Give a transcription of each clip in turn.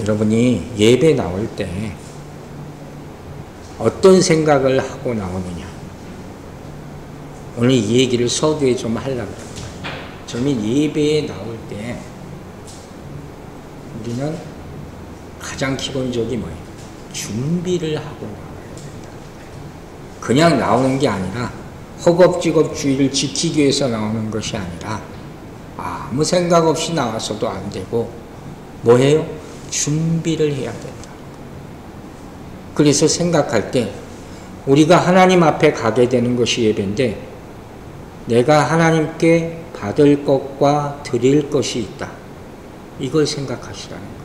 여러분이 예배 나올 때 어떤 생각을 하고 나오느냐. 오늘 이 얘기를 서두에 좀 하려고 합니다. 저는 예배에 나올 때 우리는 가장 기본적인 뭐예요? 준비를 하고 나와야 된다. 그냥 나오는 게 아니라 허겁지겁주의를 지키기 위해서 나오는 것이 아니라 아무 생각 없이 나와서도 안 되고 뭐예요? 준비를 해야 된다. 그래서 생각할 때 우리가 하나님 앞에 가게 되는 것이 예배인데 내가 하나님께 받을 것과 드릴 것이 있다. 이걸 생각하시라는 거예요.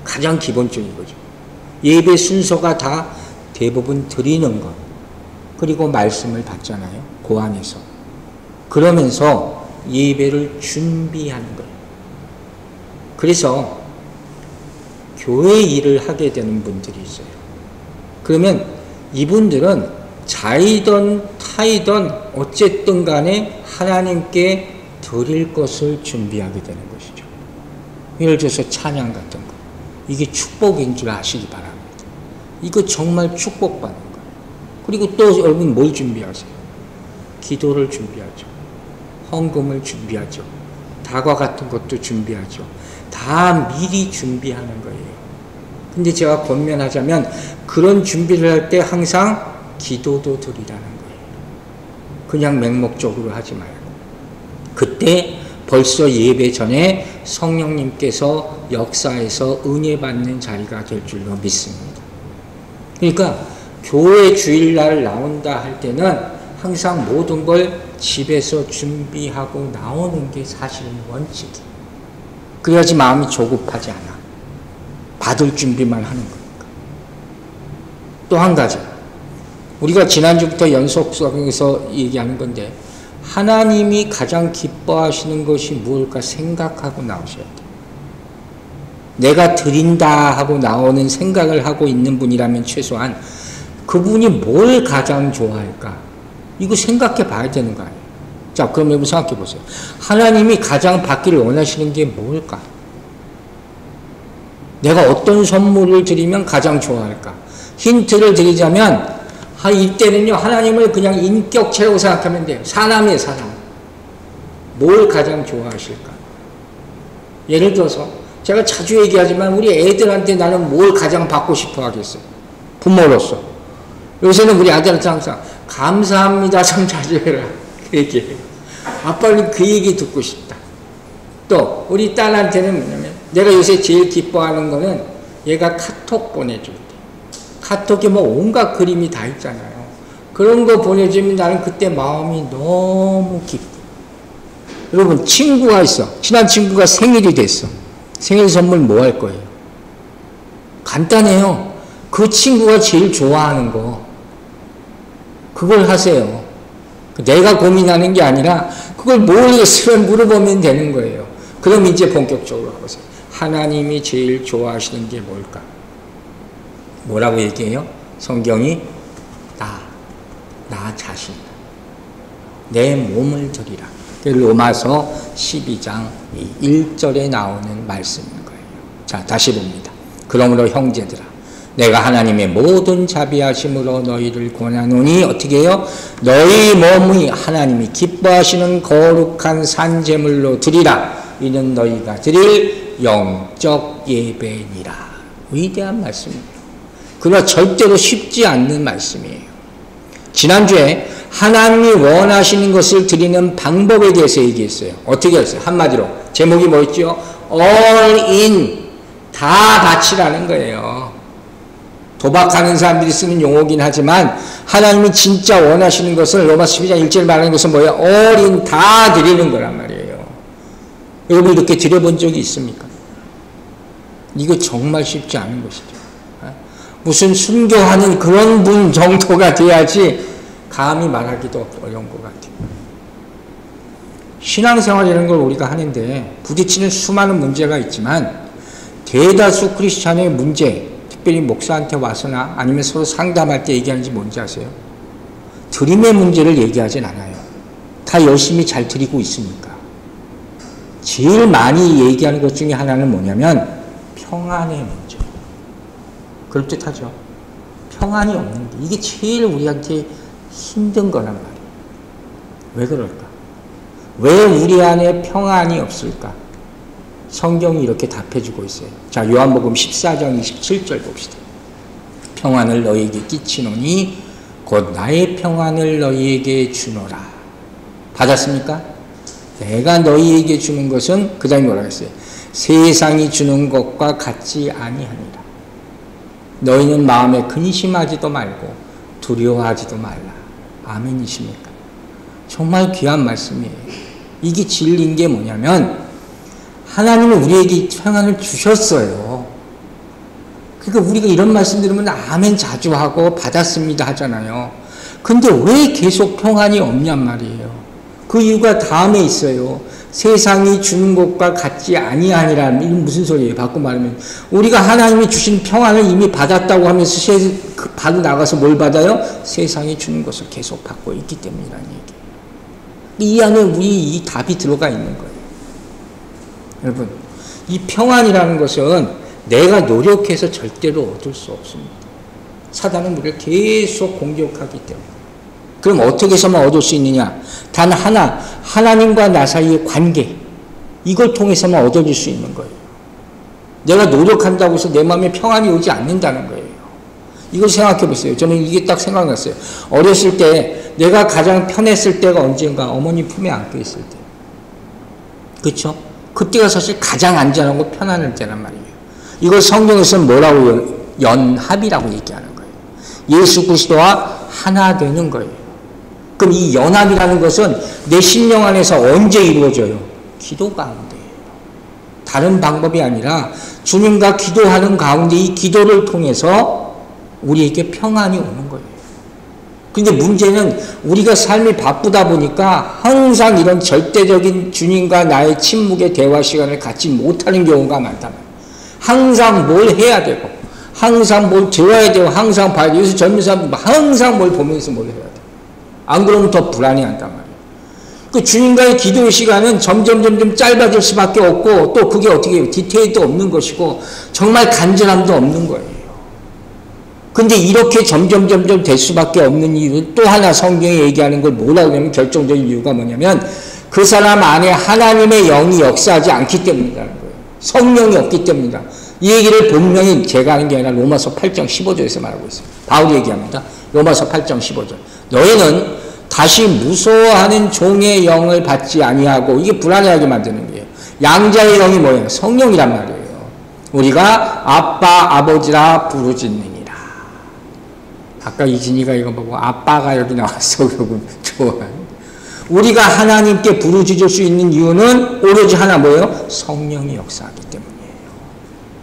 가장 기본적인 거죠. 예배 순서가 다 대부분 드리는 것 그리고 말씀을 받잖아요. 그 안에서. 그러면서 예배를 준비하는 거예요. 그래서 교회 일을 하게 되는 분들이 있어요. 그러면 이분들은 자이든 타이든 어쨌든 간에 하나님께 드릴 것을 준비하게 되는 것이죠. 예를 들어서 찬양 같은 거. 이게 축복인 줄 아시기 바랍니다. 이거 정말 축복받는 거예요. 그리고 또 여러분 뭘 준비하세요? 기도를 준비하죠. 헌금을 준비하죠. 다과 같은 것도 준비하죠. 다 미리 준비하는 거예요. 근데 제가 권면하자면 그런 준비를 할 때 항상 기도도 드리라는 거예요. 그냥 맹목적으로 하지 말고. 그때 벌써 예배 전에 성령님께서 역사에서 은혜 받는 자리가 될 줄로 믿습니다. 그러니까 교회 주일날 나온다 할 때는 항상 모든 걸 집에서 준비하고 나오는 게 사실은 원칙이에요. 그래야지 마음이 조급하지 않아. 받을 준비만 하는 거니까. 또 한 가지. 우리가 지난주부터 연속해서 얘기하는 건데 하나님이 가장 기뻐하시는 것이 무엇일까 생각하고 나오셔야 돼요. 내가 드린다 하고 나오는 생각을 하고 있는 분이라면 최소한 그분이 뭘 가장 좋아할까? 이거 생각해 봐야 되는 거 아니에요. 자, 그럼 여러분 생각해 보세요. 하나님이 가장 받기를 원하시는 게 뭘까? 내가 어떤 선물을 드리면 가장 좋아할까? 힌트를 드리자면 이때는요 하나님을 그냥 인격체라고 생각하면 돼요. 사람이에요. 사람. 뭘 가장 좋아하실까? 예를 들어서 제가 자주 얘기하지만 우리 애들한테 나는 뭘 가장 받고 싶어 하겠어요? 부모로서. 요새는 우리 아들한테 항상 감사합니다 참 자주 해라 그 얘기해요. 아빠는 그 얘기 듣고 싶다. 또 우리 딸한테는 뭐냐면 내가 요새 제일 기뻐하는 거는 얘가 카톡 보내줄 때. 카톡에 뭐 온갖 그림이 다 있잖아요. 그런 거 보내주면 나는 그때 마음이 너무 기뻐. 여러분 친구가 있어. 친한 친구가 생일이 됐어. 생일 선물 뭐 할 거예요? 간단해요. 그 친구가 제일 좋아하는 거 그걸 하세요. 내가 고민하는 게 아니라 그걸 모르겠으면 물어보면 되는 거예요. 그럼 이제 본격적으로 해보세요. 하나님이 제일 좋아하시는 게 뭘까? 뭐라고 얘기해요? 성경이 나 자신 내 몸을 드리라. 로마서 12장 1절에 나오는 말씀인 거예요. 자, 다시 봅니다. 그러므로 형제들아 내가 하나님의 모든 자비하심으로 너희를 권하노니 어떻게 해요? 너희 몸이 하나님이 기뻐하시는 거룩한 산제물로 드리라. 이는 너희가 드릴 영적 예배니라. 위대한 말씀입니다. 그러나 절대로 쉽지 않는 말씀이에요. 지난주에 하나님이 원하시는 것을 드리는 방법에 대해서 얘기했어요. 어떻게 했어요? 한마디로 제목이 뭐였죠? All in, 다 바치라는 거예요. 도박하는 사람들이 쓰는 용어긴 하지만 하나님이 진짜 원하시는 것을 로마서 12장 1절에 말하는 것은 뭐예요? All in, 다 드리는 거란 말이에요. 여러분 이렇게 드려본 적이 있습니까? 이거 정말 쉽지 않은 것이죠. 무슨 순교하는 그런 분 정도가 돼야지 감히 말하기도 어려운 것 같아요. 신앙생활이라는 걸 우리가 하는데 부딪히는 수많은 문제가 있지만 대다수 크리스찬의 문제, 특별히 목사한테 와서나 아니면 서로 상담할 때 얘기하는지 뭔지 아세요? 드림의 문제를 얘기하진 않아요. 다 열심히 잘 드리고 있으니까. 제일 많이 얘기하는 것 중에 하나는 뭐냐면 평안의 문제. 그럴듯하죠. 평안이 없는 게 이게 제일 우리한테 힘든 거란 말이에요. 왜 그럴까? 왜 우리 안에 평안이 없을까? 성경이 이렇게 답해주고 있어요. 자, 요한복음 14장 27절 봅시다. 평안을 너희에게 끼치노니 곧 나의 평안을 너희에게 주노라. 받았습니까? 내가 너희에게 주는 것은 그 다음에 뭐라고 했어요? 세상이 주는 것과 같지 아니하니라. 너희는 마음에 근심하지도 말고 두려워하지도 말라. 아멘이십니까? 정말 귀한 말씀이에요. 이게 진리인 게 뭐냐면 하나님은 우리에게 평안을 주셨어요. 그러니까 우리가 이런 말씀 들으면 아멘 자주 하고 받았습니다 하잖아요. 근데 왜 계속 평안이 없냔 말이에요. 그 이유가 다음에 있어요. 세상이 주는 것과 같지 아니하니라. 이건 무슨 소리예요? 바꿔 말하면 우리가 하나님이 주신 평안을 이미 받았다고 하면서 바로 나가서 뭘 받아요? 세상이 주는 것을 계속 받고 있기 때문이라는 얘기예요. 이 안에 우리 이 답이 들어가 있는 거예요. 여러분, 이 평안이라는 것은 내가 노력해서 절대로 얻을 수 없습니다. 사단은 우리를 계속 공격하기 때문에. 그럼 어떻게 해서만 얻을 수 있느냐? 단 하나, 하나님과 나 사이의 관계. 이걸 통해서만 얻어질 수 있는 거예요. 내가 노력한다고 해서 내 마음에 평안이 오지 않는다는 거예요. 이걸 생각해 보세요. 저는 이게 딱 생각났어요. 어렸을 때 내가 가장 편했을 때가 언젠가 어머니 품에 안겨 있을 때. 그렇죠? 그때가 사실 가장 안전하고 편안할 때란 말이에요. 이걸 성경에서는 뭐라고 연합이라고 얘기하는 거예요. 예수 그리스도와 하나 되는 거예요. 그럼 이 연합이라는 것은 내 심령 안에서 언제 이루어져요? 기도 가운데예요. 다른 방법이 아니라 주님과 기도하는 가운데 이 기도를 통해서 우리에게 평안이 오는 거예요. 근데 문제는 우리가 삶이 바쁘다 보니까 항상 이런 절대적인 주님과 나의 침묵의 대화 시간을 갖지 못하는 경우가 많단 말이에요. 항상 뭘 해야 되고 항상 뭘 들어야 되고 항상 봐야 되고 요새 젊은 사람들 항상 뭘 보면서 뭘 해야 돼. 안 그러면 더 불안해한단 말이에요. 그 주님과의 기도의 시간은 점점 짧아질 수밖에 없고 또 그게 어떻게 해요? 디테일도 없는 것이고 정말 간절함도 없는 거예요. 근데 이렇게 점점 될 수밖에 없는 이유는 또 하나 성경이 얘기하는 걸 뭐라고 하냐면 결정적인 이유가 뭐냐면 그 사람 안에 하나님의 영이 역사하지 않기 때문이라는 거예요. 성령이 없기 때문이다. 이 얘기를 분명히 제가 하는 게 아니라 로마서 8장 15절에서 말하고 있어요. 바울이 얘기합니다. 로마서 8장 15절. 너희는 다시 무서워하는 종의 영을 받지 아니하고 이게 불안해하게 만드는 거예요. 양자의 영이 뭐예요? 성령이란 말이에요. 우리가 아빠 아버지라 부르짖느니라. 아까 이진이가 이거 보고 아빠가 여기 나왔어 그러고 좋아요. 우리가 하나님께 부르짖을 수 있는 이유는 오로지 하나 뭐예요? 성령이 역사하기 때문이에요.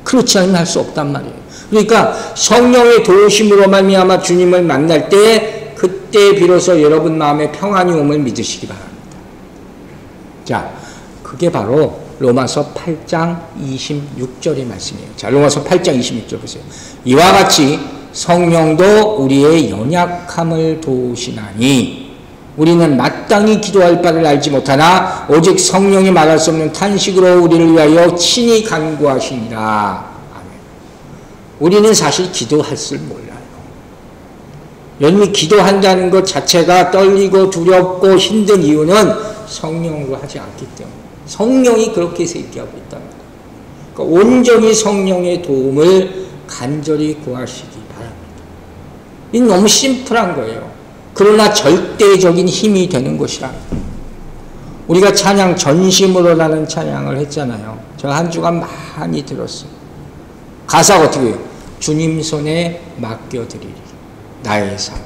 그렇지 않으면 할 수 없단 말이에요. 그러니까 성령의 도우심으로 말미암아 주님을 만날 때 그때 비로소 여러분 마음에 평안이 옴을 믿으시기 바랍니다. 자, 그게 바로 로마서 8장 26절의 말씀이에요. 자, 로마서 8장 26절 보세요. 이와 같이 성령도 우리의 연약함을 도우시나니 우리는 마땅히 기도할 바를 알지 못하나 오직 성령이 말할 수 없는 탄식으로 우리를 위하여 친히 간구하시니라. 아멘. 우리는 사실 기도할 줄 몰라요. 여러분이 기도한다는 것 자체가 떨리고 두렵고 힘든 이유는 성령으로 하지 않기 때문에 성령이 그렇게 해서 얘기하고 있다는 거예요. 그러니까 온전히 성령의 도움을 간절히 구하시기 바랍니다. 이건 너무 심플한 거예요. 그러나 절대적인 힘이 되는 것이라. 우리가 찬양 전심으로라는 찬양을 했잖아요. 제가 한 주간 많이 들었어요. 가사가 어떻게 해요? 주님 손에 맡겨드리리 나의 삶.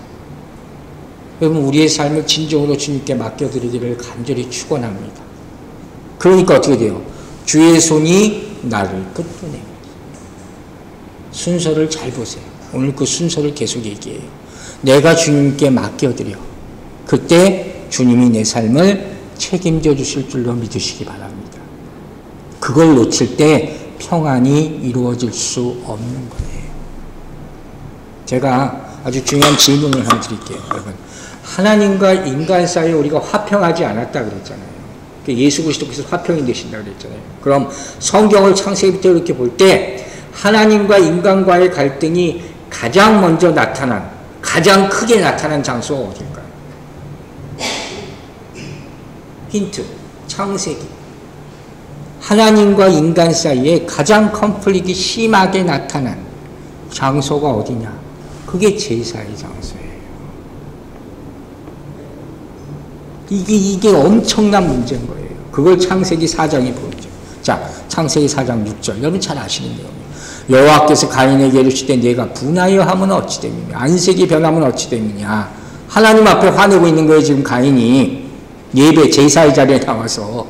여러분 우리의 삶을 진정으로 주님께 맡겨드리기를 간절히 축원합니다. 그러니까 어떻게 돼요? 주의 손이 나를 붙드네. 순서를 잘 보세요. 오늘 그 순서를 계속 얘기해요. 내가 주님께 맡겨드려. 그때 주님이 내 삶을 책임져 주실 줄로 믿으시기 바랍니다. 그걸 놓칠 때 평안이 이루어질 수 없는 거예요. 제가 아주 중요한 질문을 하나 드릴게요. 여러분, 하나님과 인간 사이에 우리가 화평하지 않았다 그랬잖아요. 예수 그리스도께서 화평이 되신다 그랬잖아요. 그럼 성경을 창세기부터 이렇게 볼 때 하나님과 인간과의 갈등이 가장 먼저 나타난, 가장 크게 나타난 장소가 어딜까요? 힌트, 창세기. 하나님과 인간 사이에 가장 컨플릭이 심하게 나타난 장소가 어디냐? 그게 제사의 장소예요. 이게 엄청난 문제인 거예요. 그걸 창세기 4장이 보여줘요. 자, 창세기 4장 6절. 여러분 잘 아시는 내용이에요. 여호와께서 가인에게 이르시되 내가 분하여 하면 어찌 됨이냐? 안색이 변하면 어찌 됨이냐? 하나님 앞에 화내고 있는 거예요. 지금 가인이 예배 제사의 자리에 나와서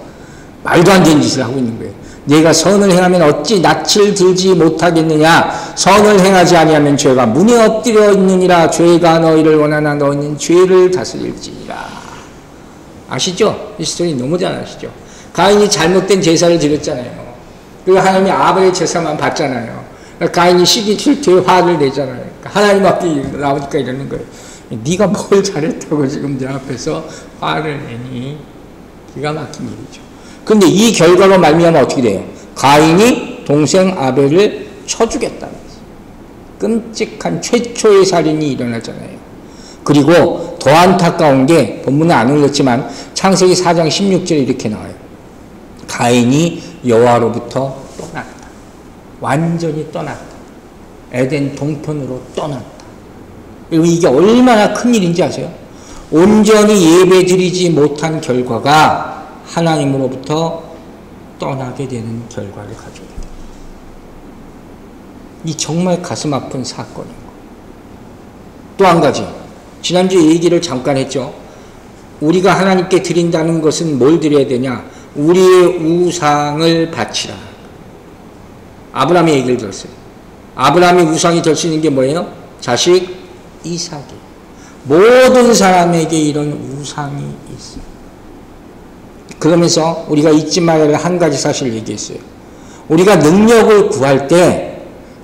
말도 안 되는 짓을 하고 있는 거예요. 내가 선을 행하면 어찌 낯을 들지 못하겠느냐? 선을 행하지 아니하면 죄가 문에 엎드려 있느니라. 죄가 너희를 원하나 너희는 죄를 다스릴지니라. 아시죠? 이 스토리 너무 잘 아시죠? 가인이 잘못된 제사를 드렸잖아요. 그리고 하나님이 아벨의 제사만 받잖아요. 가인이 시기 질투에 화를 내잖아요. 하나님 앞에 나오니까 이러는 거예요. 네가 뭘 잘했다고 지금 내 앞에서 화를 내니? 기가 막힌 일이죠. 근데 이 결과로 말미암아 어떻게 돼요? 가인이 동생 아벨을 쳐 죽였다는 거죠. 끔찍한 최초의 살인이 일어나잖아요. 그리고 더 안타까운 게 본문에 안 올렸지만 창세기 4장 16절에 이렇게 나와요. 가인이 여호와로부터 떠났다. 완전히 떠났다. 에덴 동편으로 떠났다. 그리고 이게 얼마나 큰 일인지 아세요? 온전히 예배드리지 못한 결과가 하나님으로부터 떠나게 되는 결과를 가져오게 됩니다. 이 정말 가슴 아픈 사건인 거. 또 한 가지, 지난주에 얘기를 잠깐 했죠. 우리가 하나님께 드린다는 것은 뭘 드려야 되냐? 우리의 우상을 바치라. 아브라함의 얘기를 들었어요. 아브라함이 우상이 될 수 있는 게 뭐예요? 자식 이삭이. 모든 사람에게 이런 우상이 있어요. 그러면서 우리가 잊지 말아야 할 한 가지 사실을 얘기했어요. 우리가 능력을 구할 때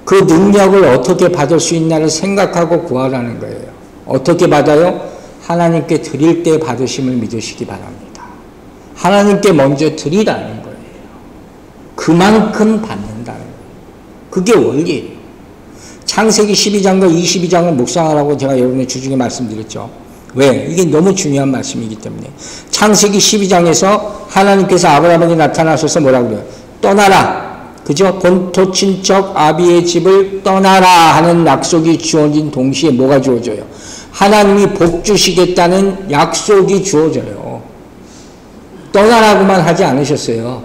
그 능력을 어떻게 받을 수 있나를 생각하고 구하라는 거예요. 어떻게 받아요? 하나님께 드릴 때 받으심을 믿으시기 바랍니다. 하나님께 먼저 드리라는 거예요. 그만큼 받는다는 거예요. 그게 원리예요. 창세기 12장과 22장을 묵상하라고 제가 여러분의 주중에 말씀드렸죠. 왜? 이게 너무 중요한 말씀이기 때문에. 창세기 12장에서 하나님께서 아브라함에게 나타나셔서 뭐라고 그래요? 떠나라. 그죠? 본토 친척 아비의 집을 떠나라 하는 약속이 주어진 동시에 뭐가 주어져요? 하나님이 복 주시겠다는 약속이 주어져요. 떠나라고만 하지 않으셨어요.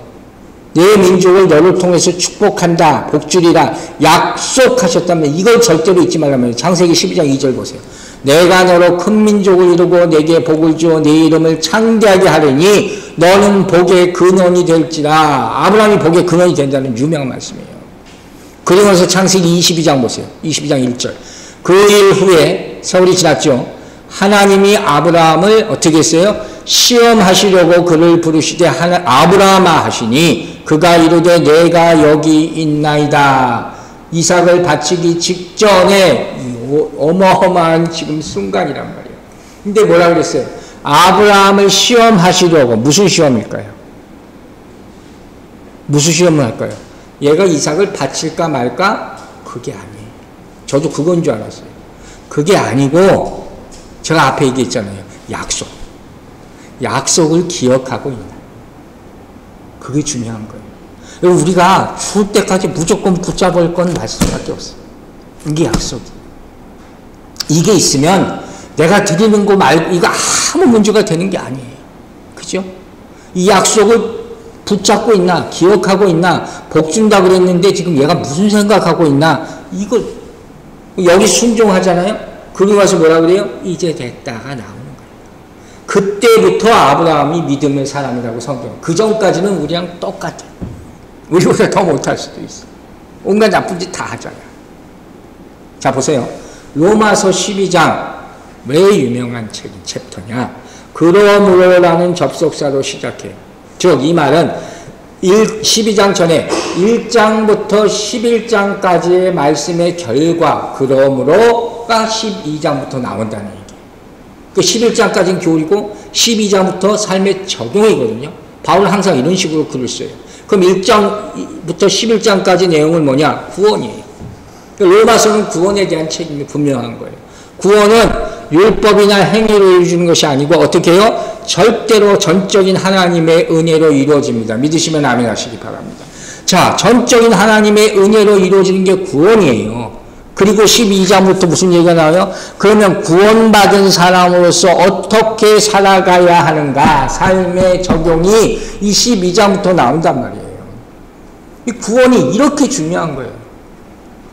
내 민족을 너를 통해서 축복한다, 복 주리라 약속하셨다면 이걸 절대로 잊지 말라면 창세기 12장 2절 보세요. 내가 너로 큰 민족을 이루고 내게 복을 주어 내 이름을 창대하게 하려니 너는 복의 근원이 될지라. 아브라함이 복의 근원이 된다는 유명한 말씀이에요. 그러면서 창세기 22장 보세요. 22장 1절. 그 일 후에 세월이 지났죠. 하나님이 아브라함을 어떻게 했어요? 시험하시려고 그를 부르시되 아브라함아 하시니 그가 이르되 내가 여기 있나이다. 이삭을 바치기 직전에 어마어마한 지금 순간이란 말이에요. 근데 뭐라 그랬어요? 아브라함을 시험하시려고. 무슨 시험일까요? 무슨 시험을 할까요? 얘가 이삭을 바칠까 말까? 그게 아니에요. 저도 그건 줄 알았어요. 그게 아니고 제가 앞에 얘기했잖아요. 약속. 약속을 기억하고 있나. 그게 중요한 거예요. 우리가 죽을 때까지 무조건 붙잡을 건 말씀밖에 없어요. 이게 약속이에요. 이게 있으면 내가 드리는 거 말고 이거 아무 문제가 되는 게 아니에요. 그죠? 이 약속을 붙잡고 있나, 기억하고 있나, 복 준다 그랬는데 지금 얘가 무슨 생각하고 있나, 이걸, 여기 순종하잖아요? 그리고 와서 뭐라 그래요? 이제 됐다가 나오는 거예요. 그때부터 아브라함이 믿음의 사람이라고 성경. 그 전까지는 우리랑 똑같아요. 우리보다 더 못할 수도 있어. 온갖 나쁜 짓 다 하잖아요. 자, 보세요. 로마서 12장. 왜 유명한 챕터냐? 그러므로라는 접속사로 시작해요. 즉, 이 말은 12장 전에 1장부터 11장까지의 말씀의 결과, 그러므로가 12장부터 나온다는 얘기예요. 그 11장까지는 교리고 12장부터 삶의 적용이거든요. 바울은 항상 이런 식으로 글을 써요. 그럼 1장부터 11장까지 내용은 뭐냐? 구원이에요. 로마서는 구원에 대한 책임이 분명한 거예요. 구원은 율법이나 행위로 이루어지는 것이 아니고 어떻게 해요? 절대로 전적인 하나님의 은혜로 이루어집니다. 믿으시면 아멘 하시기 바랍니다. 자, 전적인 하나님의 은혜로 이루어지는 게 구원이에요. 그리고 12장부터 무슨 얘기가 나와요? 그러면 구원받은 사람으로서 어떻게 살아가야 하는가? 삶의 적용이 이 12장부터 나온단 말이에요. 이 구원이 이렇게 중요한 거예요.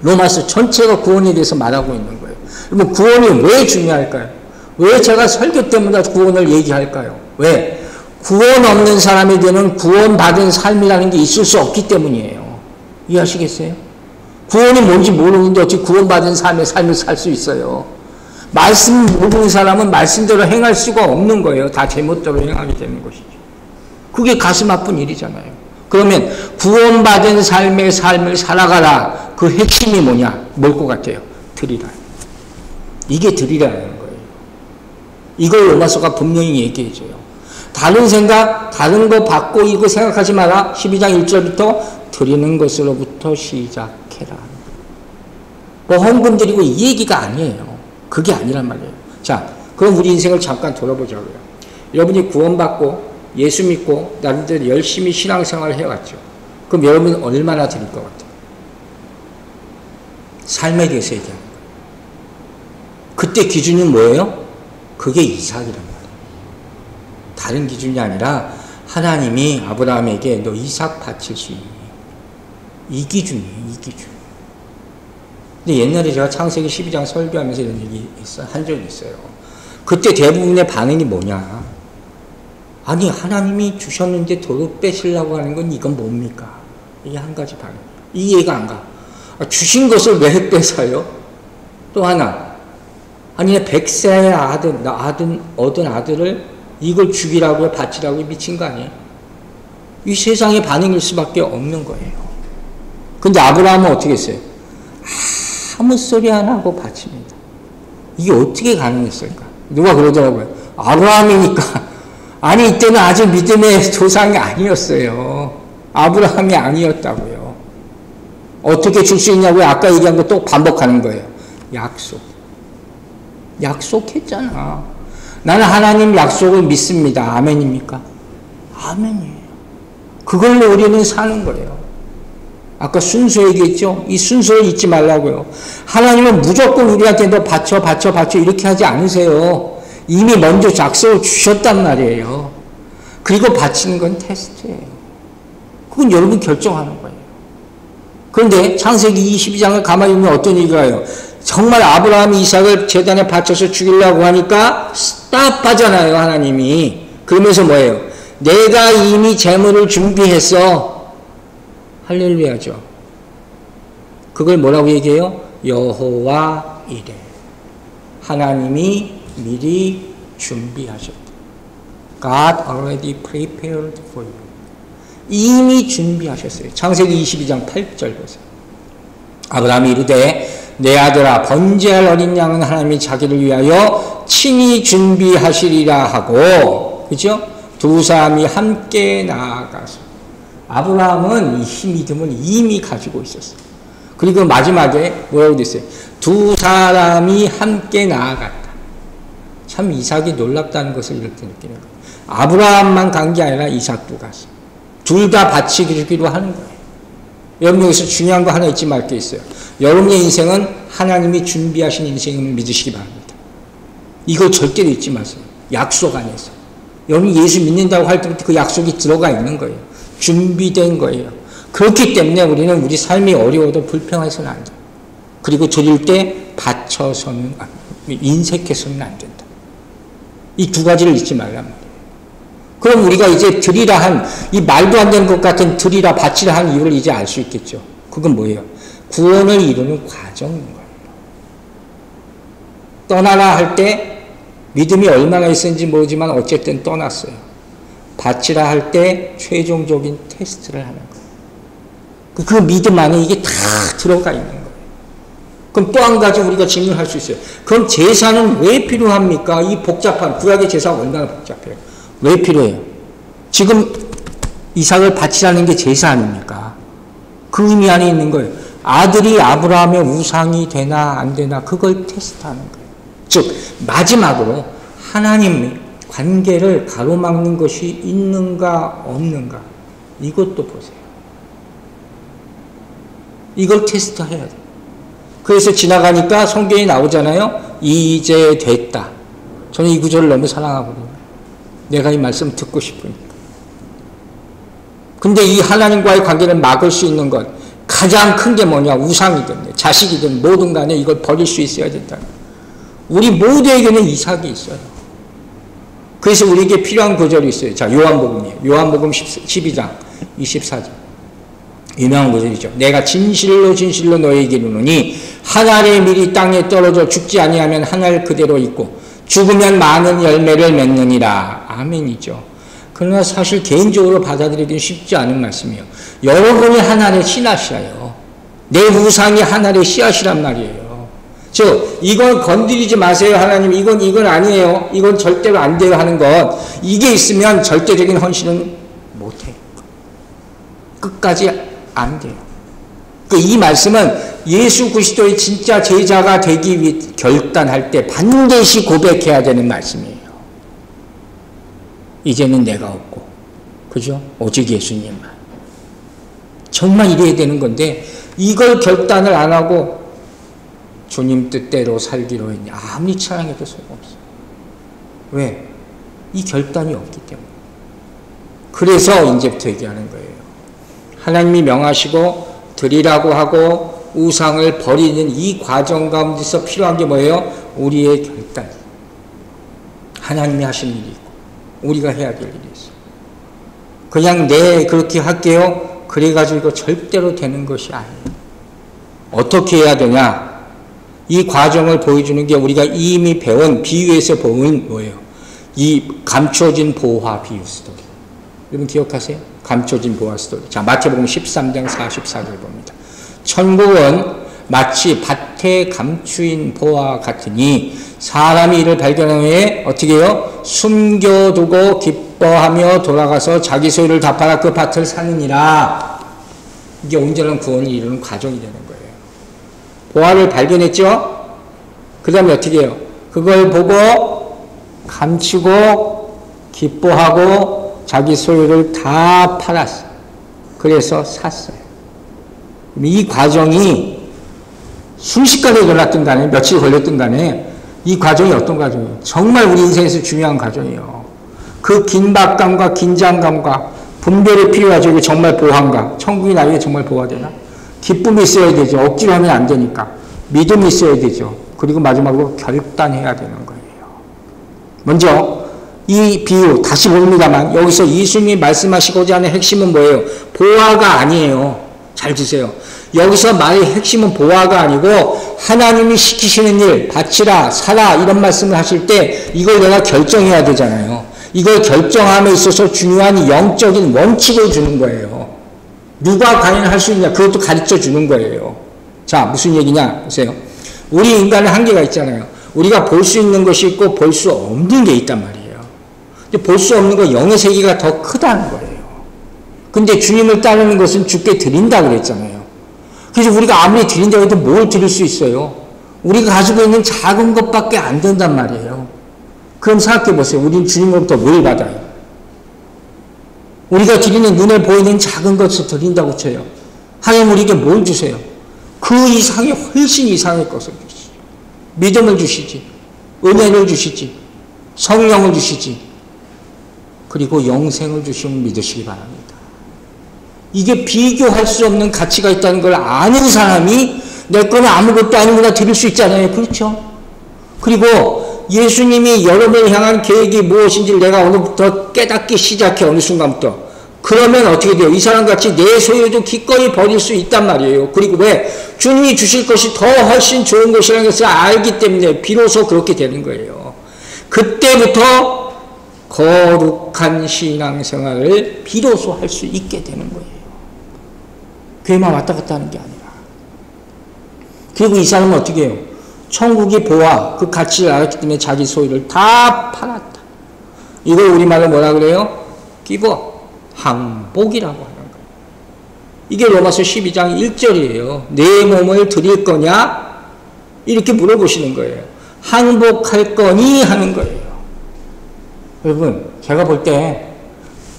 로마서 전체가 구원에 대해서 말하고 있는 거예요. 그러면 구원이 왜 중요할까요? 왜 제가 설교 때마다 구원을 얘기할까요? 왜? 구원 없는 사람에게는 구원받은 삶이라는 게 있을 수 없기 때문이에요. 이해하시겠어요? 구원이 뭔지 모르는데 어떻게 구원받은 삶을 살 수 있어요? 말씀 모르는 사람은 말씀대로 행할 수가 없는 거예요. 다 제멋대로 행하게 되는 것이죠. 그게 가슴 아픈 일이잖아요. 그러면 구원받은 삶을 살아가라. 그 핵심이 뭐냐? 뭘 것 같아요? 드리라. 이게 드리라는 거예요. 이걸 로마서가 분명히 얘기해줘요. 다른 생각, 다른 거 받고 이거 생각하지 마라. 12장 1절부터 드리는 것으로부터 시작해라. 뭐 헌금 드리고 이 얘기가 아니에요. 그게 아니란 말이에요. 자, 그럼 우리 인생을 잠깐 돌아보자고요. 여러분이 구원받고 예수 믿고 나름대로 열심히 신앙생활을 해왔죠. 그럼 여러분 얼마나 드릴 것 같아요? 삶에 대해서 얘기하는 거예요. 그때 기준은 뭐예요? 그게 이삭이란 말이에요. 다른 기준이 아니라 하나님이 아브라함에게 너 이삭 바칠 수 있니? 이 기준이에요. 이 기준. 근데 옛날에 제가 창세기 12장 설교하면서 이런 얘기 한 적이 있어요. 그때 대부분의 반응이 뭐냐? 아니 하나님이 주셨는데 도로 빼시려고 하는 건 이건 뭡니까? 이게 한 가지 반응. 이해가 안 가. 주신 것을 왜 뺏어요? 또 하나. 아니 100세의 얻은 아들을 이걸 죽이라고 바치라고 미친 거 아니에요? 이 세상의 반응일 수밖에 없는 거예요. 근데 아브라함은 어떻게 했어요? 아무 소리 안 하고 바칩니다. 이게 어떻게 가능했을까? 누가 그러더라고요. 아브라함이니까. 아니 이때는 아직 믿음의 조상이 아니었어요. 아브라함이 아니었다고요. 어떻게 줄 수 있냐고요? 아까 얘기한 거 또 반복하는 거예요. 약속. 약속했잖아. 나는 하나님 약속을 믿습니다. 아멘입니까? 아멘이에요. 그걸로 우리는 사는 거예요. 아까 순서 얘기했죠? 이 순서를 잊지 말라고요. 하나님은 무조건 우리한테 너 바쳐 이렇게 하지 않으세요. 이미 먼저 약속을 주셨단 말이에요. 그리고 바치는 건 테스트예요. 그건 여러분 결정하는 거예요. 그런데 창세기 22장을 가만히 보면 어떤 얘기가 해요? 정말 아브라함이 이삭을 제단에 바쳐서 죽이려고 하니까 스탑하잖아요, 하나님이. 그러면서 뭐예요? 내가 이미 재물을 준비했어. 할렐루야죠. 그걸 뭐라고 얘기해요? 여호와 이레. 하나님이 미리 준비하셨다. God already prepared for you. 이미 준비하셨어요. 창세기 22장 8절 보세요. 아브라함이 이르되 내 아들아 번제할 어린 양은 하나님이 자기를 위하여 친히 준비하시리라 하고, 그죠? 두 사람이 함께 나아가서. 아브라함은 이 믿음을 이미 가지고 있었어요. 그리고 마지막에 뭐라고 됐어요? 두 사람이 함께 나아갔다. 참 이삭이 놀랍다는 것을 이렇게 느끼는 거예요. 아브라함만 간 게 아니라 이삭도 갔어요. 둘 다 바치기로 하는 거예요. 여러분 여기서 중요한 거 하나 잊지 말 게 있어요. 여러분의 인생은 하나님이 준비하신 인생임을 믿으시기 바랍니다. 이거 절대로 잊지 마세요. 약속 안에서. 여러분이 예수 믿는다고 할 때부터 그 약속이 들어가 있는 거예요. 준비된 거예요. 그렇기 때문에 우리는 우리 삶이 어려워도 불평해서는 안 돼요. 그리고 드릴 때 바쳐서는 안 돼요. 인색해서는 안 된다. 이 두 가지를 잊지 말란 말이에요. 그럼 우리가 이제 드리라 한, 이 말도 안 되는 것 같은 드리라 바치라 한 이유를 이제 알 수 있겠죠. 그건 뭐예요? 구원을 이루는 과정인 거예요. 떠나라 할 때 믿음이 얼마나 있었는지 모르지만 어쨌든 떠났어요. 바치라 할 때 최종적인 테스트를 하는 거예요. 그 믿음 안에 이게 다 들어가 있는 거예요. 그럼 또 한 가지 우리가 질문할 수 있어요. 그럼 제사는 왜 필요합니까? 이 복잡한 구약의 제사가 얼마나 복잡해요. 왜 필요해요? 지금 이삭을 바치라는 게 제사 아닙니까? 그 의미 안에 있는 거예요. 아들이 아브라함의 우상이 되나 안 되나 그걸 테스트하는 거예요. 즉 마지막으로 하나님의 관계를 가로막는 것이 있는가 없는가 이것도 보세요. 이걸 테스트해야 돼요. 그래서 지나가니까 성경이 나오잖아요. 이제 됐다. 저는 이 구절을 너무 사랑하거든요. 내가 이 말씀 듣고 싶으니까. 근데 이 하나님과의 관계를 막을 수 있는 것 가장 큰 게 뭐냐? 우상이든 자식이든 뭐든 간에 이걸 버릴 수 있어야 된다. 우리 모두에게는 이삭이 있어요. 그래서 우리에게 필요한 구절이 있어요. 자, 요한복음이에요. 요한복음 12장 24절. 유명한 구절이죠. 내가 진실로 진실로 너희에게 이르노니 한 알의 밀이 땅에 떨어져 죽지 아니하면 한 알 그대로 있고 죽으면 많은 열매를 맺느니라. 아멘이죠. 그러나 사실 개인적으로 받아들이기는 쉽지 않은 말씀이에요. 여러분이 한 알의 씨앗이에요. 내 우상이 한 알의 씨앗이란 말이에요. 즉 이건 건드리지 마세요 하나님. 이건 아니에요. 이건 절대로 안 돼요 하는 것. 이게 있으면 절대적인 헌신은 못해요. 끝까지 안 돼요. 이 말씀은 예수 그리스도의 진짜 제자가 되기 위해 결단할 때 반드시 고백해야 되는 말씀이에요. 이제는 내가 없고, 그죠? 오직 예수님만. 정말 이래야 되는 건데 이걸 결단을 안 하고 주님 뜻대로 살기로 했냐. 아무리 찬양해도 소용없어요. 왜? 이 결단이 없기 때문에. 그래서 이제부터 얘기하는 거예요. 하나님이 명하시고 드리라고 하고 우상을 버리는 이 과정 가운데서 필요한 게 뭐예요? 우리의 결단. 하나님이 하신 일이 있고 우리가 해야 될 일이 있어요. 그냥 그렇게 할게요. 그래가지고 이거 절대로 되는 것이 아니에요. 어떻게 해야 되냐? 이 과정을 보여주는 게 우리가 이미 배운 비유에서 보인 뭐예요? 이 감춰진 보화 비유 스토리. 여러분 기억하세요? 감춰진 보화 스토리. 자, 마태복음 13장 44절 봅니다. 천국은 마치 밭에 감추인 보화 같으니 사람이 이를 발견한 후에 어떻게 해요? 숨겨두고 기뻐하며 돌아가서 자기 소유를 다 팔아 그 밭을 사느니라. 이게 온전한 구원을 이루는 과정이 되는 거예요. 보화를 발견했죠? 그 다음에 어떻게 해요? 그걸 보고 감추고 기뻐하고 자기 소유를 다 팔았어요. 그래서 샀어요. 이 과정이 순식간에 일어났든 간에 며칠 걸렸든 간에 이 과정이 어떤 과정이에요? 정말 우리 인생에서 중요한 과정이에요. 그 긴박감과 긴장감과 분별이 필요하죠. 이게 정말 보화인가? 천국이 나에게 정말 보화되나? 기쁨이 있어야 되죠. 억지로 하면 안 되니까. 믿음이 있어야 되죠. 그리고 마지막으로 결단해야 되는 거예요. 먼저 이 비유 다시 봅니다만 여기서 예수님이 말씀하시고자 하는 핵심은 뭐예요? 보화가 아니에요. 잘 드세요. 여기서 말의 핵심은 보화가 아니고 하나님이 시키시는 일, 바치라, 사라 이런 말씀을 하실 때 이걸 내가 결정해야 되잖아요. 이걸 결정함에 있어서 중요한 영적인 원칙을 주는 거예요. 누가 과연 할 수 있냐? 그것도 가르쳐 주는 거예요. 자, 무슨 얘기냐? 보세요. 우리 인간은 한계가 있잖아요. 우리가 볼 수 있는 것이 있고 볼 수 없는 게 있단 말이에요. 근데 볼 수 없는 건 영의 세계가 더 크다는 거예요. 근데 주님을 따르는 것은 주께 드린다고 그랬잖아요. 그래서 우리가 아무리 드린다고 해도 뭘 드릴 수 있어요? 우리가 가지고 있는 작은 것밖에 안 된단 말이에요. 그럼 생각해 보세요. 우리는 주님으로부터 뭘 받아요? 우리가 드리는 눈에 보이는 작은 것을 드린다고 쳐요. 하나님 우리에게 뭘 주세요? 그 이상의 훨씬 이상의 것을 주시지. 믿음을 주시지. 은혜를 주시지. 성령을 주시지. 그리고 영생을 주시면 믿으시기 바랍니다. 이게 비교할 수 없는 가치가 있다는 걸 아는 사람이 내 거는 아무것도 아니구나 드릴 수 있잖아요. 그렇죠? 그리고 예수님이 여러분을 향한 계획이 무엇인지를 내가 오늘부터 깨닫기 시작해. 어느 순간부터. 그러면 어떻게 돼요? 이 사람같이 내 소유도 기꺼이 버릴 수 있단 말이에요. 그리고 왜? 주님이 주실 것이 더 훨씬 좋은 것이라는 것을 알기 때문에 비로소 그렇게 되는 거예요. 그때부터 거룩한 신앙생활을 비로소 할 수 있게 되는 거예요. 교회만 왔다 갔다 하는 게 아니라. 그리고 이 사람은 어떻게 해요? 천국이 보아 그 가치를 알았기 때문에 자기 소유를 다 팔았다. 이걸 우리말로 뭐라 그래요? 기버. 항복이라고 하는 거예요. 이게 로마서 12장 1절이에요. 내 몸을 드릴 거냐? 이렇게 물어보시는 거예요. 항복할 거니? 하는 거예요. 여러분, 제가 볼 때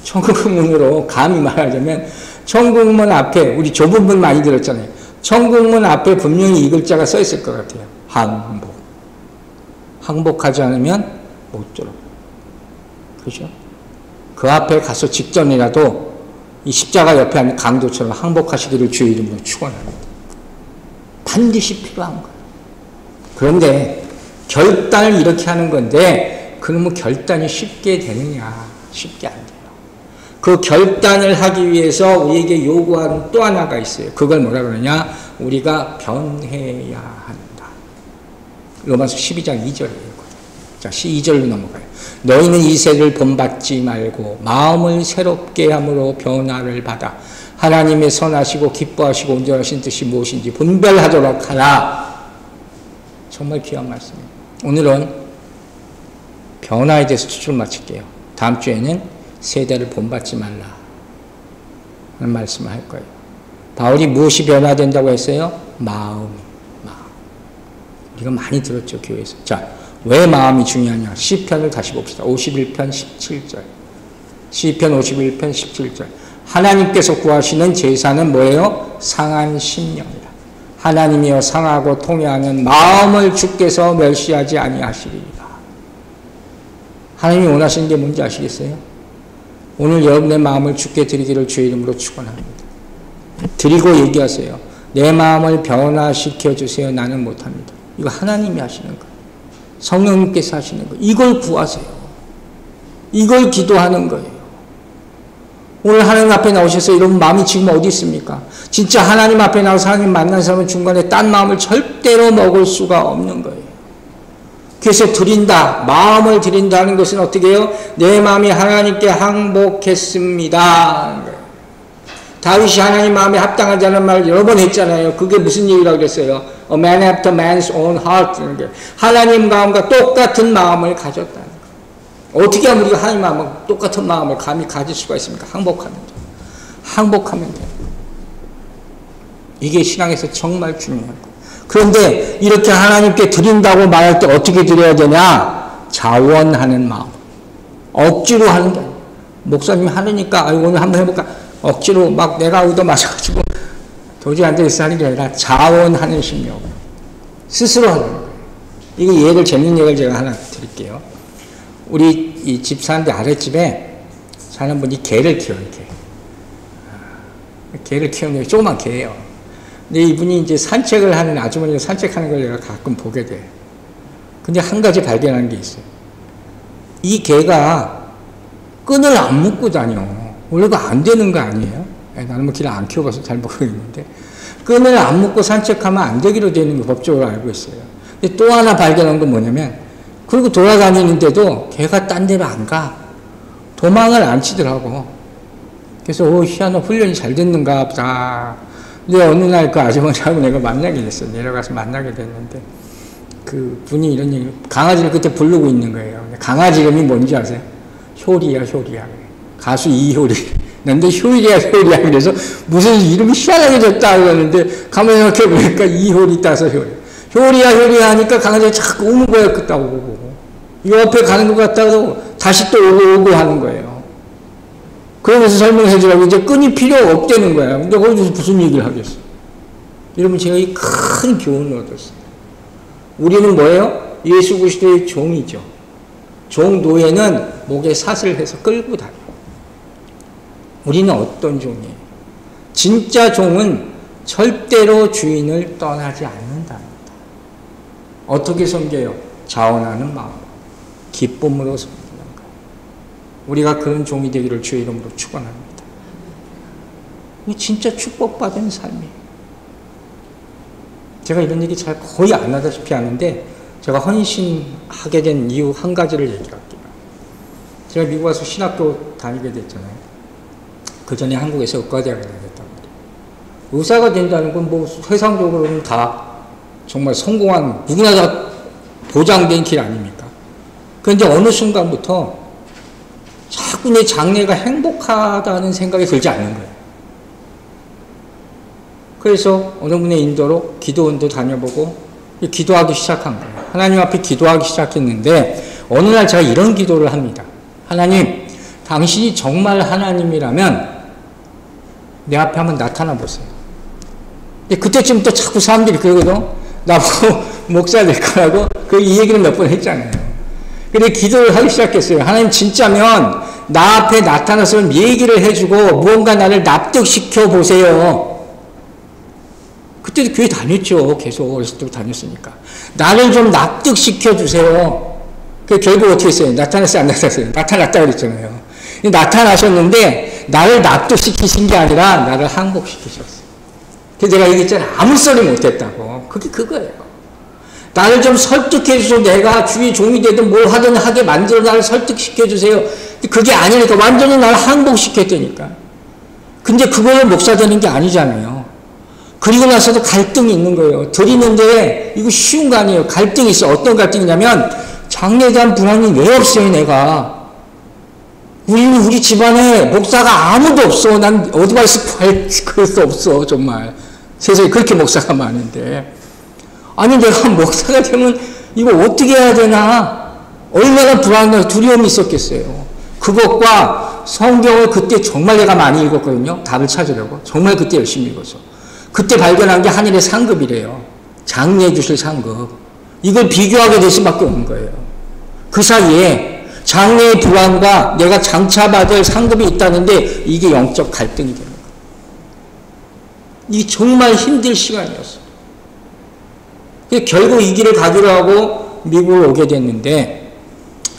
천국문으로 감히 말하자면 천국문 앞에 우리 좁은 문 많이 들었잖아요. 천국문 앞에 분명히 이 글자가 써 있을 것 같아요. 항복. 항복하지 않으면 못 들어. 그죠? 그 앞에 가서 직전이라도 이 십자가 옆에 앉은 강도처럼 항복하시기를 주의 이름으로 축원합니다. 반드시 필요한 거예요. 그런데 결단을 이렇게 하는 건데 그러면 결단이 쉽게 되느냐? 쉽게 안 돼요. 그 결단을 하기 위해서 우리에게 요구하는 또 하나가 있어요. 그걸 뭐라 그러냐? 우리가 변해야 한다. 로마서 12장 2절이에요. 자, 2절로 넘어가요. 너희는 이 세를 본받지 말고 마음을 새롭게 함으로 변화를 받아 하나님의 선하시고 기뻐하시고 온전하신 뜻이 무엇인지 분별하도록 하라. 정말 귀한 말씀입니다. 오늘은 변화에 대해서 추출 마칠게요. 다음 주에는 세대를 본받지 말라 하는 말씀을 할 거예요. 바울이 무엇이 변화된다고 했어요? 마음. 우리가 많이 들었죠, 교회에서. 자, 왜 마음이 중요하냐? 시편을 다시 봅시다. 51편 17절. 시편 51편 17절. 하나님께서 구하시는 제사는 뭐예요? 상한 심령이라. 하나님이여 상하고 통회하는 마음을 주께서 멸시하지 아니하시리라. 하나님이 원하시는 게 뭔지 아시겠어요? 오늘 여러분의 마음을 주께 드리기를 주의 이름으로 축원합니다. 드리고 얘기하세요. 내 마음을 변화시켜 주세요. 나는 못합니다. 이거 하나님이 하시는 거예요. 성령님께서 하시는 거예요. 이걸 구하세요. 이걸 기도하는 거예요. 오늘 하나님 앞에 나오셔서 여러분 마음이 지금 어디 있습니까? 진짜 하나님 앞에 나와서 하나님 만난 사람은 중간에 딴 마음을 절대로 먹을 수가 없는 거예요. 그래서 드린다, 마음을 드린다는 것은 어떻게 해요? 내 마음이 하나님께 항복했습니다. 다윗이 하나님 마음에 합당하지 않은 말 여러 번 했잖아요. 그게 무슨 얘기라고 그랬어요? A man after man's own heart. 하나님 마음과 똑같은 마음을 가졌다는 거예요. 어떻게 하면 우리가 하나님 마음과 똑같은 마음을 감히 가질 수가 있습니까? 항복하면 돼요. 항복하면 돼요. 이게 신앙에서 정말 중요한 거예요. 그런데 이렇게 하나님께 드린다고 말할 때 어떻게 드려야 되냐? 자원하는 마음. 억지로 하는 게 아니에요. 목사님이 하느니까 오늘 한번 해볼까? 억지로 막 내가 얻어 마셔가지고 도저히 안 되겠어 하는 게 아니라 자원하는 심령. 스스로 하는 거예요. 이거 예를, 재밌는 예를 제가 하나 드릴게요. 우리 이 집 사는데 아랫집에 사는 분이 개를 키워요, 개. 개를 키우는 게 조그만 개예요. 근데 이분이 이제 산책을 하는, 아주머니가 산책하는 걸 내가 가끔 보게 돼. 근데 한 가지 발견한 게 있어요. 이 개가 끈을 안 묶고 다녀. 원래 그거 안 되는 거 아니에요? 나는 뭐 개를 안 키워봐서 잘 모르겠는데. 끈을 안 묶고 산책하면 안 되기로 되는 거 법적으로 알고 있어요. 근데 또 하나 발견한 건 뭐냐면, 그리고 돌아다니는데도 개가 딴 데로 안 가. 도망을 안 치더라고. 그래서 희한한 훈련이 잘 됐는가 보다. 근데 어느 날 그 아주머니하고 내가 만나게 됐어요. 내려가서 만나게 됐는데 그 분이 이런 얘기, 강아지를 그때 부르고 있는 거예요. 강아지 이름이 뭔지 아세요? 효리야, 효리야. 가수 이효리. 근데 효리야, 효리야. 그래서 무슨 이름이 희한하게 졌다 그러는데 가만히 생각해보니까 이효리 따서 효리. 효리야, 효리야 하니까 강아지가 자꾸 우는 거야. 그따고 보고. 옆에 가는 것 같다고 다시 또 오고 하는 거예요. 그러면서 설명해 주라고 이제 끈이 필요 없다는 거야. 근데 거기서 무슨 얘기를 하겠어? 여러분, 제가 이 큰 교훈을 얻었어요. 우리는 뭐예요? 예수 그리스도의 종이죠. 종 노예는 목에 사슬을 해서 끌고 다녀. 우리는 어떤 종이에요? 진짜 종은 절대로 주인을 떠나지 않는답니다. 어떻게 섬겨요? 자원하는 마음, 기쁨으로 섬기는 거예요. 우리가 그런 종이 되기를 주의 이름으로 축원합니다. 이게 진짜 축복받은 삶이에요. 제가 이런 얘기 잘 거의 안 하다시피 하는데 제가 헌신하게 된 이유 한 가지를 얘기할게요. 제가 미국 와서 신학교 다니게 됐잖아요. 그 전에 한국에서 의과대학을 다녔단 말이에요. 의사가 된다는 건 뭐 세상적으로는 다 정말 성공한, 누구나 다 보장된 길 아닙니까? 그런데 어느 순간부터 자꾸 자꾸 내 장래가 행복하다는 생각이 들지 않는 거예요. 그래서 어느 분의 인도로 기도원도 다녀보고 기도하기 시작한 거예요. 하나님 앞에 기도하기 시작했는데 어느 날 제가 이런 기도를 합니다. 하나님, 당신이 정말 하나님이라면 내 앞에 한번 나타나 보세요. 근데 그때쯤부터 자꾸 사람들이 그러거든. 나보고 목사 될 거라고 이 얘기를 몇 번 했잖아요. 근데 기도를 하기 시작했어요. 하나님 진짜면 나 앞에 나타나서 얘기를 해주고 무언가 나를 납득시켜 보세요. 그때도 교회 다녔죠. 계속 어렸을 때부터 다녔으니까. 나를 좀 납득시켜 주세요. 결국 어떻게 했어요? 나타났어요? 안 나타났어요? 나타났다 그랬잖아요. 나타나셨는데 나를 납득시키신 게 아니라 나를 항복시키셨어요. 그래서 내가 얘기했잖아요. 아무 소리 못했다고. 그게 그거예요. 나를 좀 설득해 주셔서 내가 주의 종이 되든 뭘 하든 하게 만들어 나를 설득시켜 주세요. 그게 아니니까 완전히 나를 항복시켰다니까. 근데 그거를 목사 되는 게 아니잖아요. 그리고 나서도 갈등이 있는 거예요. 드리는데 이거 쉬운 거 아니에요. 갈등이 있어. 어떤 갈등이냐면 장래에 대한 불안이 왜 없어요, 내가. 우리 집안에 목사가 아무도 없어. 난 어드바이스 구할 수 없어, 정말. 세상에 그렇게 목사가 많은데. 아니, 내가 목사가 되면 이거 어떻게 해야 되나? 얼마나 불안하고 두려움이 있었겠어요. 그것과 성경을 그때 정말 내가 많이 읽었거든요. 답을 찾으려고. 정말 그때 열심히 읽었어. 그때 발견한 게 하늘의 상급이래요. 장래해 주실 상급. 이걸 비교하게 될 수밖에 없는 거예요. 그 사이에 장래의 불안과 내가 장차받을 상급이 있다는데 이게 영적 갈등이 되는 거예요. 이게 정말 힘들 시간이었어요. 결국 이 길을 가기로 하고 미국을 오게 됐는데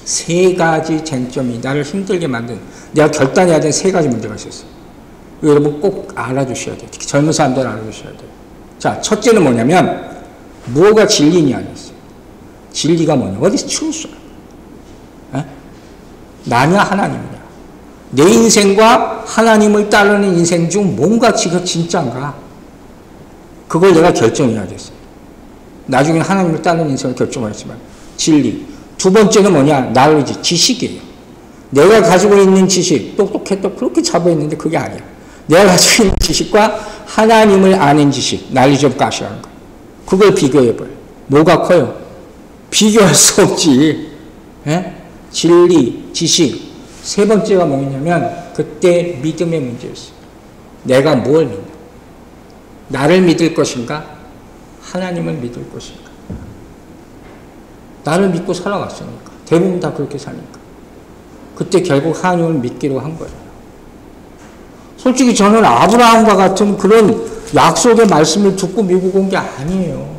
세 가지 쟁점이 나를 힘들게 만든, 내가 결단해야 되는 세 가지 문제가 있었어요. 여러분 꼭 알아주셔야 돼요. 특히 젊은 사람들은 알아주셔야 돼요. 자, 첫째는 뭐냐면 뭐가 진리냐 아니었어요. 진리가 뭐냐? What is truth? 나냐 하나님이냐? 내 인생과 하나님을 따르는 인생 중 뭔가 지금 진짜인가? 그걸 내가 결정해야 됐어요. 나중에 하나님을 따르는 인생을 결정하였지만 진리. 두 번째는 뭐냐? knowledge, 지식이에요. 내가 가지고 있는 지식, 똑똑했다 그렇게 잡아있는데 그게 아니야. 내가 가지고 있는 지식과 하나님을 아는 지식, knowledge of God이라는 거. 그걸 비교해봐요. 뭐가 커요? 비교할 수 없지. 예? 진리, 지식. 세 번째가 뭐냐면 그때 믿음의 문제였어요. 내가 뭘 믿나? 나를 믿을 것인가? 하나님을 믿을 것인가? 나를 믿고 살아왔으니까. 대부분 다 그렇게 사니까. 그때 결국 하나님을 믿기로 한 거예요. 솔직히 저는 아브라함과 같은 그런 약속의 말씀을 듣고 미국 온 게 아니에요.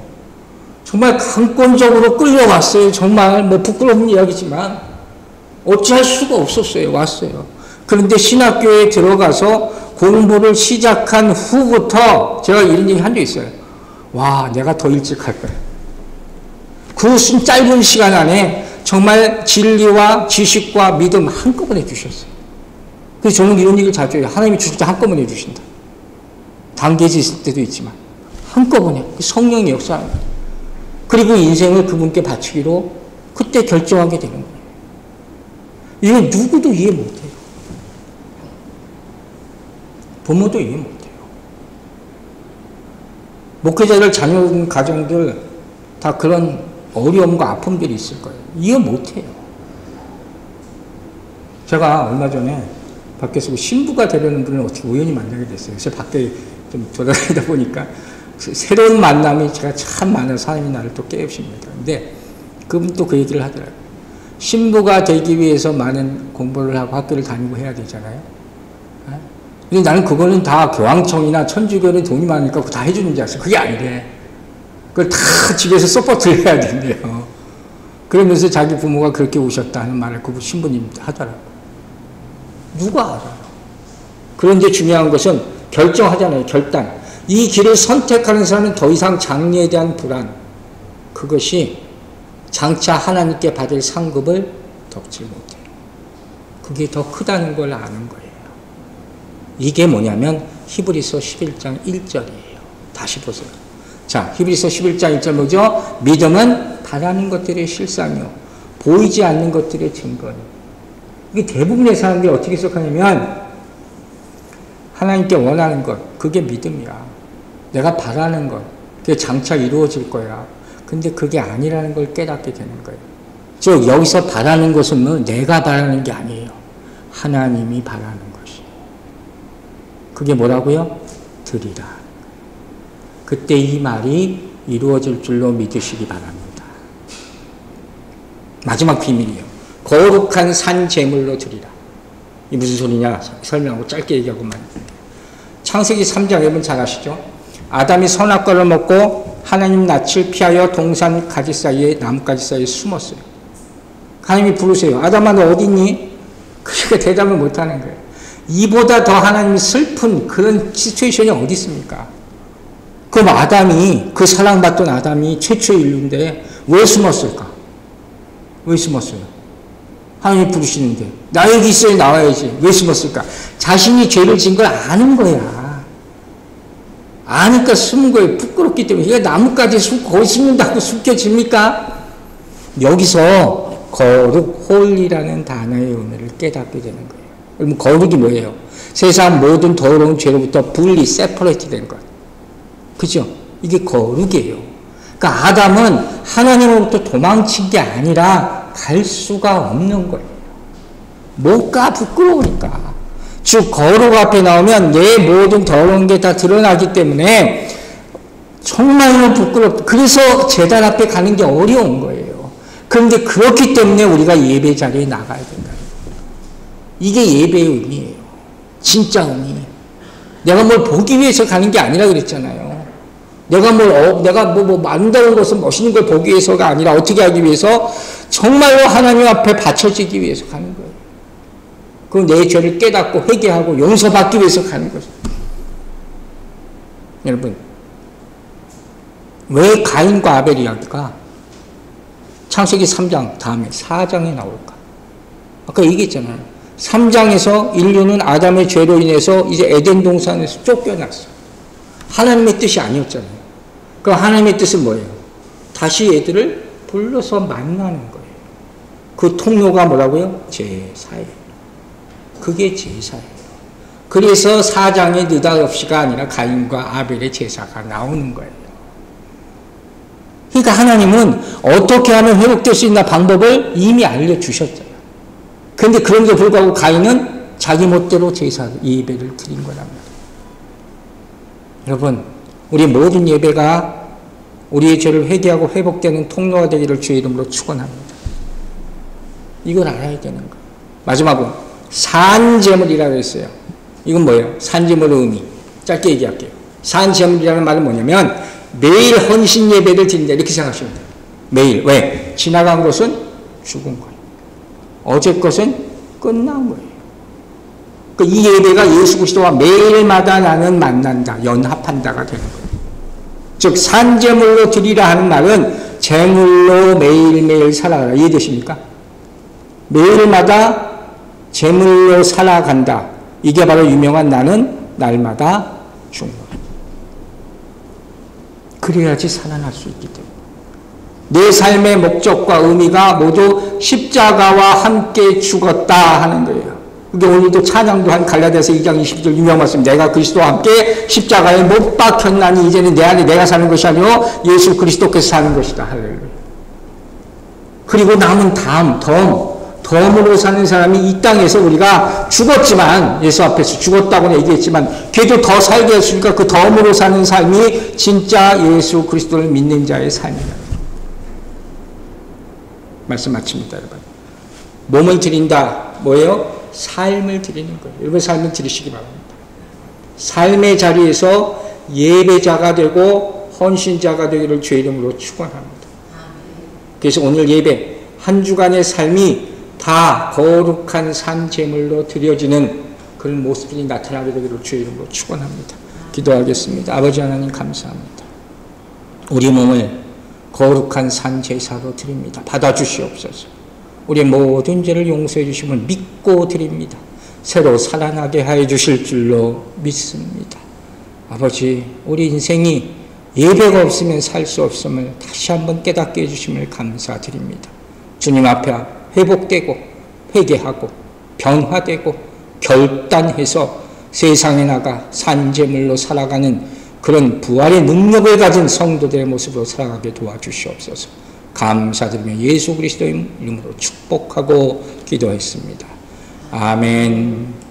정말 강권적으로 끌려왔어요. 정말 뭐 부끄러운 이야기지만 어찌할 수가 없었어요. 왔어요. 그런데 신학교에 들어가서 공부를 시작한 후부터 제가 이런 얘기 한 적 있어요. 와, 내가 더 일찍 할 거야. 그 짧은 시간 안에 정말 진리와 지식과 믿음 한꺼번에 주셨어요. 그래서 저는 이런 얘기를 자주 해요. 하나님이 주실 때 한꺼번에 주신다. 단계지 있을 때도 있지만 한꺼번에 성령의 역사하는 거예요. 그리고 인생을 그분께 바치기로 그때 결정하게 되는 거예요. 이건 누구도 이해 못해요. 부모도 이해 못해요. 목회자들 자녀 가정들 다 그런 어려움과 아픔들이 있을 거예요. 이해 못해요. 제가 얼마 전에 밖에서 신부가 되려는 분을 어떻게 우연히 만나게 됐어요. 그래서 밖에 좀 돌아다니다 보니까 새로운 만남이 제가 참 많아서 하나님이 나를 또 깨우십니다. 근데 그분 또 그 얘기를 하더라고요. 신부가 되기 위해서 많은 공부를 하고 학교를 다니고 해야 되잖아요. 근데 나는 그거는 다 교황청이나 천주교는 돈이 많으니까 그거 다 해주는 줄 알았어요. 그게 아니래. 그걸 다 집에서 서포트를 해야 된대요. 그러면서 자기 부모가 그렇게 오셨다는 말을 그 신부님 하더라고요. 누가 알아요? 그런데 중요한 것은 결정하잖아요. 결단. 이 길을 선택하는 사람은 더 이상 장래에 대한 불안, 그것이 장차 하나님께 받을 상급을 덮지 못해요. 그게 더 크다는 걸 아는 거예요. 이게 뭐냐면 히브리서 11장 1절이에요. 다시 보세요. 자, 히브리서 11장 1절 뭐죠? 믿음은 바라는 것들의 실상이요 보이지 않는 것들의 증거니. 이게 대부분의 사람들이 어떻게 해석하냐면 하나님께 원하는 것, 그게 믿음이야. 내가 바라는 것, 그게 장차 이루어질 거야. 근데 그게 아니라는 걸 깨닫게 되는 거예요. 즉 여기서 바라는 것은 뭐 내가 바라는 게 아니에요. 하나님이 바라는 것이. 그게 뭐라고요? 드리라. 그때 이 말이 이루어질 줄로 믿으시기 바랍니다. 마지막 비밀이에요. 거룩한 산 제물로 드리라. 이 무슨 소리냐 설명하고 짧게 얘기하고만. 창세기 3장 여러분 잘 아시죠? 아담이 선악과를 먹고 하나님 낯을 피하여 동산 가지 사이에 나뭇가지 사이에 숨었어요. 하나님이 부르세요. 아담아 너 어디 있니? 그러니까 대답을 못하는 거예요. 이보다 더 하나님이 슬픈 그런 시츄에이션이 어디 있습니까? 그럼 아담이, 그 사랑받던 아담이 최초의 인류인데 왜 숨었을까? 왜 숨었어요? 하나님이 부르시는데 나 여기 있어야 나와야지. 왜 숨었을까? 자신이 죄를 지은 걸 아는 거야. 아니까 숨은 거예요. 부끄럽기 때문에. 이게 나뭇가지 거기 숨는다고 숨겨집니까? 여기서 거룩, 홀이라는 단어의 의미를 깨닫게 되는 거예요. 그럼 거룩이 뭐예요? 세상 모든 더러운 죄로부터 분리, 세퍼레이트 된 것. 그죠? 이게 거룩이에요. 그러니까 아담은 하나님으로부터 도망친 게 아니라 갈 수가 없는 거예요. 못 가, 부끄러우니까. 즉 거룩 앞에 나오면 내 모든 더러운 게 다 드러나기 때문에 정말로 부끄럽다. 그래서 제단 앞에 가는 게 어려운 거예요. 그런데 그렇기 때문에 우리가 예배 자리에 나가야 된다. 이게 예배의 의미예요. 진짜 의미. 내가 뭘 보기 위해서 가는 게 아니라 그랬잖아요. 내가 뭐 만다는 것은 멋있는 걸 보기 위해서가 아니라 어떻게 하기 위해서? 정말로 하나님 앞에 바쳐지기 위해서 가는 거예요. 그 내 죄를 깨닫고 회개하고 용서받기 위해서 가는 거죠. 여러분, 왜 가인과 아벨 이야기가 창세기 3장 다음에 4장에 나올까? 아까 얘기했잖아요. 3장에서 인류는 아담의 죄로 인해서 이제 에덴 동산에서 쫓겨났어. 하나님의 뜻이 아니었잖아요. 그럼 하나님의 뜻은 뭐예요? 다시 애들을 불러서 만나는 거예요. 그 통로가 뭐라고요? 제사예요. 그게 제사예요. 그래서 4장에 느닷없이가 아니라 가인과 아벨의 제사가 나오는 거예요. 그러니까 하나님은 어떻게 하면 회복될 수 있나 방법을 이미 알려주셨잖아요. 그런데 그런데 불구하고 가인은 자기 멋대로 제사 예배를 드린 거란 말이에요. 여러분, 우리 모든 예배가 우리의 죄를 회개하고 회복되는 통로가 되기를 주의 이름으로 축원합니다. 이걸 알아야 되는 거예요. 마지막으로 산제물이라고 했어요. 이건 뭐예요? 산제물의 의미. 짧게 얘기할게요. 산제물이라는 말은 뭐냐면 매일 헌신 예배를 드린다 이렇게 생각하시면 돼요. 매일. 왜? 지나간 것은 죽은 거예요. 어제 것은 끝난 거예요. 그러니까 이 예배가 예수 그리스도와 매일마다 나는 만난다, 연합한다가 되는 거예요. 즉 산제물로 드리라 하는 말은 제물로 매일매일 살아가라. 이해되십니까? 매일마다 제물로 살아간다. 이게 바로 유명한 나는 날마다 죽는다. 그래야지 살아날 수 있기 때문에. 내 삶의 목적과 의미가 모두 십자가와 함께 죽었다 하는 거예요. 그게 오늘도 찬양도 한 갈라디아서 2장 20절 유명한 말씀. 내가 그리스도와 함께 십자가에 못 박혔나니 이제는 내 안에 내가 사는 것이 아니요 예수 그리스도께서 사는 것이다. 할렐루야. 그리고 남은 덤으로 사는 사람이 이 땅에서 우리가 죽었지만 예수 앞에서 죽었다고는 얘기했지만 걔도 더 살게 했으니까 그 덤으로 사는 삶이 진짜 예수 그리스도를 믿는 자의 삶이다. 말씀 마칩니다. 여러분. 몸을 드린다. 뭐예요? 삶을 드리는 거예요. 여러분 삶을 드리시기 바랍니다. 삶의 자리에서 예배자가 되고 헌신자가 되기를 주의 이름으로 축원합니다. 그래서 오늘 예배 한 주간의 삶이 다 거룩한 산제물로 드려지는 그런 모습들이 나타나게 되기를 주의 이름으로 축원합니다. 기도하겠습니다. 아버지 하나님 감사합니다. 우리 몸을 거룩한 산제사로 드립니다. 받아주시옵소서. 우리 모든 죄를 용서해 주심을 믿고 드립니다. 새로 살아나게 하여 주실 줄로 믿습니다. 아버지, 우리 인생이 예배가 없으면 살 수 없음을 다시 한번 깨닫게 해주심을 감사드립니다. 주님 앞에 회복되고 회개하고 변화되고 결단해서 세상에 나가 산재물로 살아가는 그런 부활의 능력을 가진 성도들의 모습으로 살아가게 도와주시옵소서. 감사드리며 예수 그리스도의 이름으로 축복하고 기도했습니다. 아멘.